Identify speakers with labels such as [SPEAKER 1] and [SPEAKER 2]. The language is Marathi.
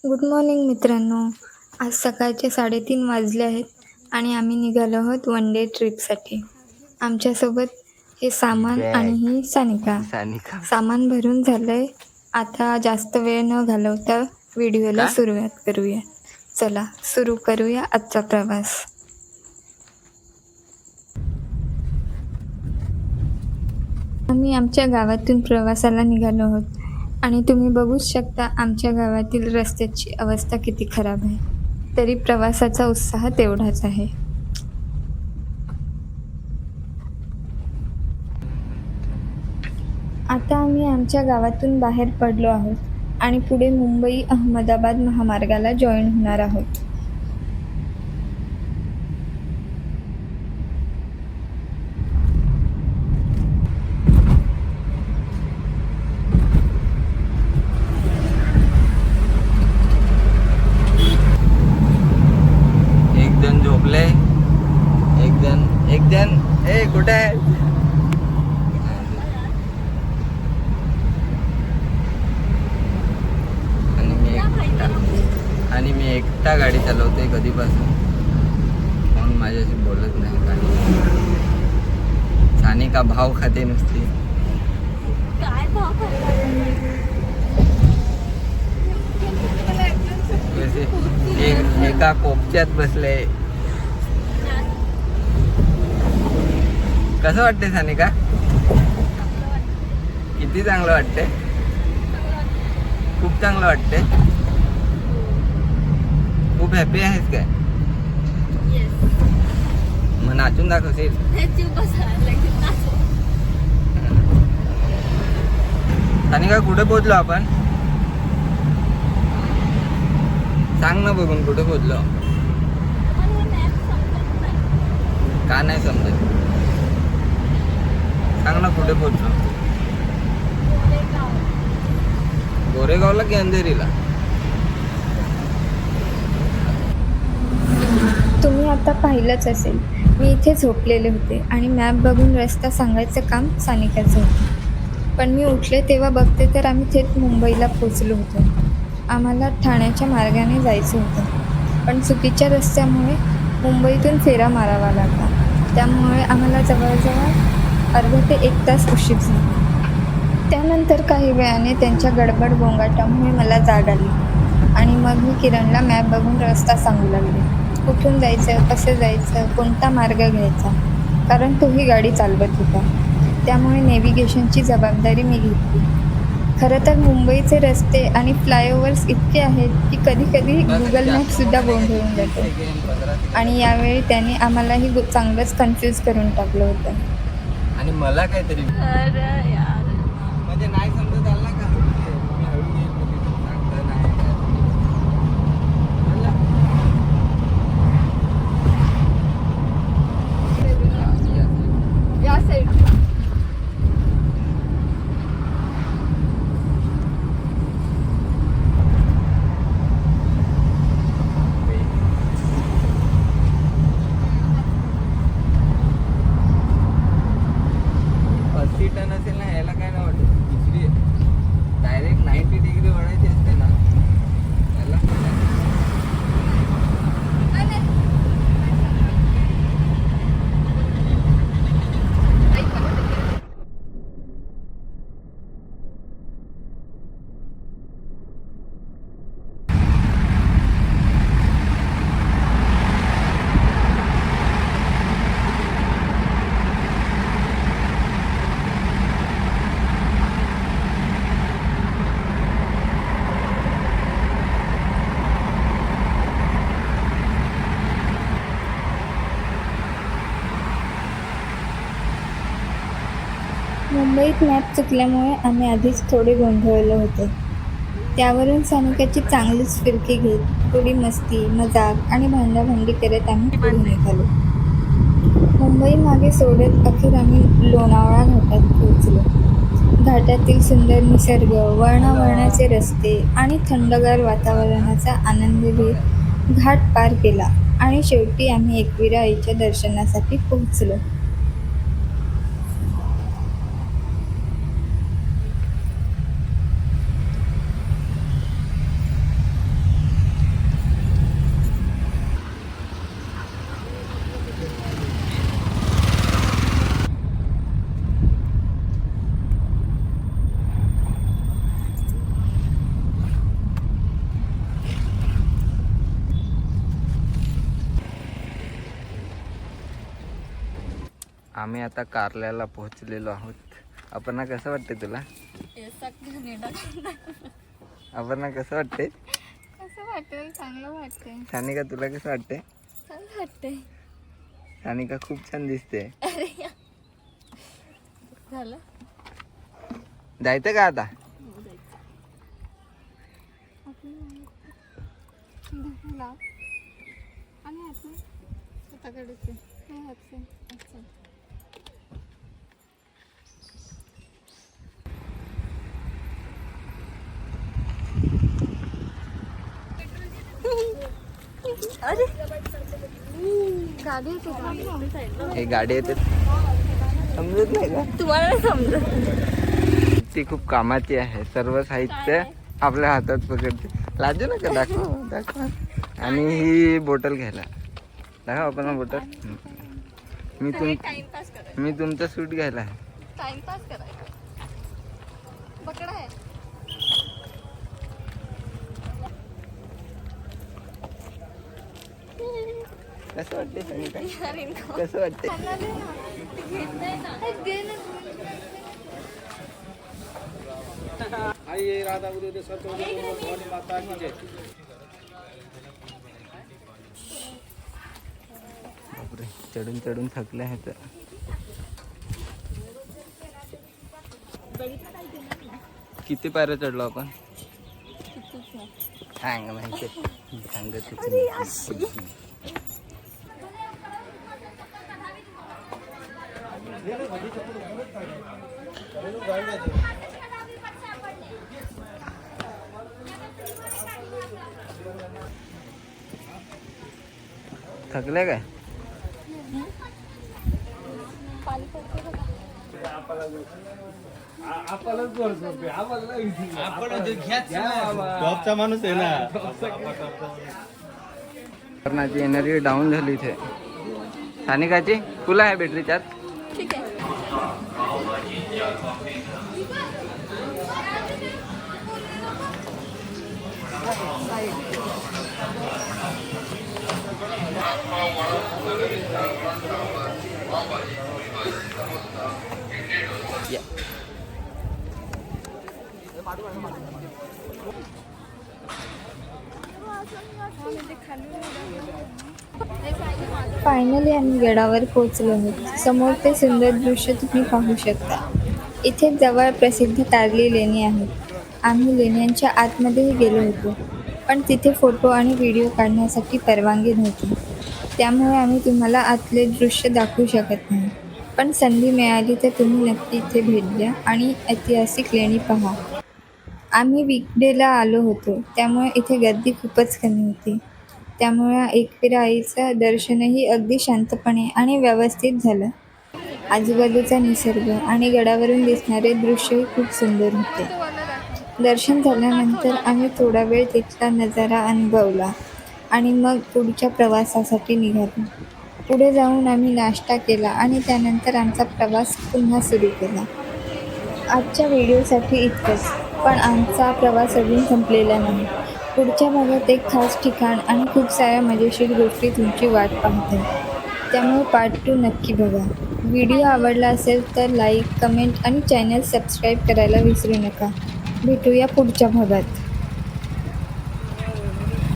[SPEAKER 1] गुड मॉर्निंग मित्रांनो. आज सकाळचे 3:30 वाजले आहेत आणि आम्ही निघालो आहोत वन डे ट्रिपसाठी. आमच्यासोबत हे सामान आणि ही सानिका. सामान भरून झालंय. आता जास्त वेळ न घालवता व्हिडिओला सुरुवात करूया. चला सुरू करूया आजचा प्रवास. आम्ही आमच्या गावातून प्रवासाला निघालो आहोत आणि तुम्ही बघूच शकता आमच्या गावातील रस्त्याची अवस्था किती खराब आहे. तरी प्रवासाचा उत्साह तेवढाच आहे. आता आम्ही आमच्या गावातून बाहेर पडलो आहोत आणि पुढे मुंबई अहमदाबाद महामार्गाला जॉईन होणार आहोत.
[SPEAKER 2] झोपले एक जण ए कुठे आहे? आणि मी एकटा गाडी चालवते कधीपासून. म्हणून माझ्याशी बोलत नाही. गाडी सानिका भाव खाते नुसती.
[SPEAKER 3] काय भाव
[SPEAKER 2] एका कोपच्यात बसले. कसं वाटते सानिका? किती चांगलं वाटते? खूप चांगलं वाटते. खूप हॅपी आहेस काय? मग नाचून दाखवशील? सानिका कुठे पोहोचलो आपण? सांग ना बघून कुठे पोहोचलो? का नाही समजत? सांग ना कुठे पोहोचलो? गोरेगावला की अंधेरीला?
[SPEAKER 1] तुम्ही आता पाहिलंच असेल, मी इथे झोपलेले होते आणि मॅप बघून रस्ता सांगायचं काम सानिकाचं होतं. पण मी उठले तेव्हा बघते तर आम्ही थेट मुंबईला पोचलो होतो. आम्हाला ठाण्याच्या मार्गाने जायचं होतं, पण चुकीच्या रस्त्यामुळे मुंबईतून फेरा मारावा लागला. त्यामुळे आम्हाला जवळजवळ अर्धा ते 1 तास उशीर झाला. त्यानंतर काही वेळाने त्यांच्या गडबड गोंगाटामुळे मला जाग आली आणि मग मी किरणला मॅप बघून रस्ता सांगू लागले. कुठून जायचं, कसं जायचं, कोणता मार्ग घ्यायचा, कारण तोही गाडी चालवत होता. त्यामुळे नेव्हिगेशनची जबाबदारी मी घेतली. खरं तर मुंबईचे रस्ते आणि फ्लायओव्हर्स इतके आहेत की कधी कधी गुगल मॅपसुद्धा गोंधळून जातो आणि यावेळी त्याने आम्हालाही चांगलंच कन्फ्यूज करून टाकलं होतं.
[SPEAKER 2] आणि मला काहीतरी म्हणजे नाही समजत आला का?
[SPEAKER 3] या साईड
[SPEAKER 2] टन असेल ना, याला काय नाही वाटत. दुसरी डायरेक्ट 90 डिग्री वळायची असते ना याला.
[SPEAKER 1] मुंबईत मॅप चुकल्यामुळे आम्ही आधीच थोडे गोंधळलो होते. त्यावरून सानिकाची चांगलीच फिरकी घेत थोडी मस्ती, मजाक आणि भांडाभांडी करत आम्ही पुढे निघालो. मुंबई मागे सोडत अखेर आम्ही लोणावळा घाटात पोहोचलो. घाटातील सुंदर निसर्ग, वळणावळणाचे रस्ते आणि थंडगार वातावरणाचा आनंद घेत घाट पार केला आणि शेवटी आम्ही एकविरा आईच्या दर्शनासाठी पोहोचलो.
[SPEAKER 2] आम्ही आता कारल्याला पोहोचलेलो आहोत. अपर्णा कसं वाटते तुला? अपर्णा कसं वाटते?
[SPEAKER 1] कसं वाटेल? चांगलं वाटतंय.
[SPEAKER 2] सानिका तुला कसं वाटते?
[SPEAKER 1] चांगलं वाटतंय.
[SPEAKER 2] सानिका खूप छान दिसते.
[SPEAKER 1] झालं
[SPEAKER 2] जायचं का आता?
[SPEAKER 1] आणि हातून स्वतःकडेच आहे. हे हातचे. अच्छा.
[SPEAKER 3] अरे
[SPEAKER 1] गाडी येते.
[SPEAKER 2] हे गाडी येते समजत नाही का?
[SPEAKER 3] तुम्हाला नाही समजत.
[SPEAKER 2] ती खूप कामाची आहे. सर्व साहित्य आपल्या हातात पकडते. लाजू नका, दाखवा. आणि ही बॉटल घ्यायला दाखवा आपण बॉटल.
[SPEAKER 3] टाइमपास करायचा.
[SPEAKER 2] मी तुमचं सूट घ्यायला आहे.
[SPEAKER 3] टाइमपास करायचा. पकडा आहे.
[SPEAKER 2] कसं वाटते सानिका? कसं वाटते? बापरे, चढून चढून थकले आहेत. किती पायऱ्या चढलो आपण? सांग माहिती सांगत. थकले काय?
[SPEAKER 4] जॉबचा माणूस आहे ना.
[SPEAKER 2] कर्णाची एनर्जी डाऊन झाली इथे. सानिकाची फुल आहे बॅटरी त्यात.
[SPEAKER 3] ठीक आहे.
[SPEAKER 2] या.
[SPEAKER 1] फायनली आम्ही गडावर पोहोचलो आहोत. समोर ते सुंदर दृश्य तुम्ही पाहू शकता. इथे जवळ प्रसिद्ध तारली लेणी आहेत. आम्ही लेण्यांच्या आतमध्येही गेलो होतो, पण तिथे फोटो आणि व्हिडिओ काढण्यासाठी परवानगी नव्हती. त्यामुळे आम्ही तुम्हाला आतले दृश्य दाखवू शकत नाही. पण संधी मिळाली तर तुम्ही नक्की इथे भेट द्या आणि ऐतिहासिक लेणी पहा. आम्ही वीकडेला आलो होतो, त्यामुळे इथे गर्दी खूपच कमी होती. त्यामुळे एकविरा आईचं दर्शनही अगदी शांतपणे आणि व्यवस्थित झालं. आजूबाजूचा निसर्ग आणि गडावरून दिसणारे दृश्यही खूप सुंदर होते. दर्शन झाल्यानंतर आम्ही थोडा वेळ तिथला नजारा अनुभवला आणि मग पुढच्या प्रवासासाठी निघालो. पुढे जाऊन आम्ही नाश्ता केला आणि त्यानंतर आमचा प्रवास पुन्हा सुरू केला. आजच्या व्हिडिओसाठी इतकंच, पण आमचा प्रवास अजून संपलेला नाही. पुढच्या भागात एक खास ठिकाण आणि खूप साऱ्या मजेशीर गोष्टी तुमची वाट पाहते. त्यामुळे पार्ट 2 नक्की बघा. व्हिडिओ आवडला असेल तर लाईक, कमेंट आणि चॅनल सबस्क्राईब करायला विसरू नका. भेटूया पुढच्या भागात.